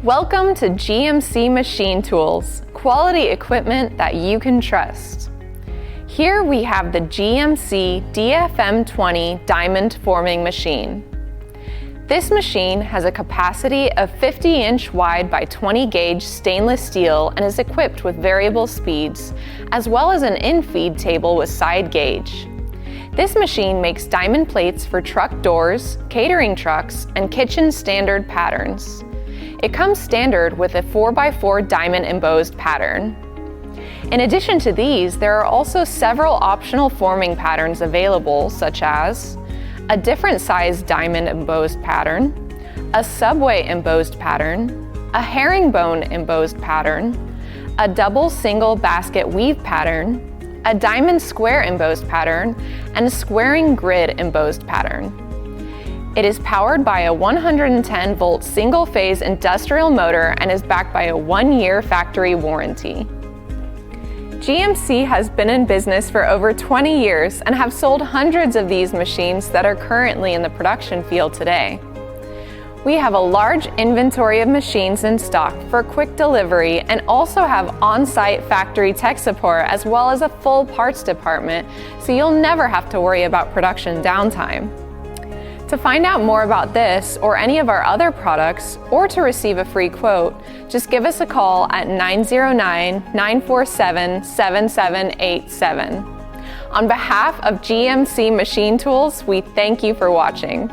Welcome to GMC Machine Tools, quality equipment that you can trust. Here we have the GMC DFM-20 diamond forming machine. This machine has a capacity of 50-inch wide by 20-gauge stainless steel and is equipped with variable speeds, as well as an in-feed table with side gauge. This machine makes diamond plates for truck doors, catering trucks, and kitchen standard patterns. It comes standard with a 4x4 diamond embossed pattern. In addition to these, there are also several optional forming patterns available, such as a different size diamond embossed pattern, a subway embossed pattern, a herringbone embossed pattern, a double single basket weave pattern, a diamond square embossed pattern, and a squaring grid embossed pattern. It is powered by a 110-volt single-phase industrial motor and is backed by a 1-year factory warranty. GMC has been in business for over 20 years and have sold hundreds of these machines that are currently in the production field today. We have a large inventory of machines in stock for quick delivery and also have on-site factory tech support as well as a full parts department, so you'll never have to worry about production downtime. To find out more about this or any of our other products, or to receive a free quote, just give us a call at 909-947-7787. On behalf of GMC Machine Tools, we thank you for watching.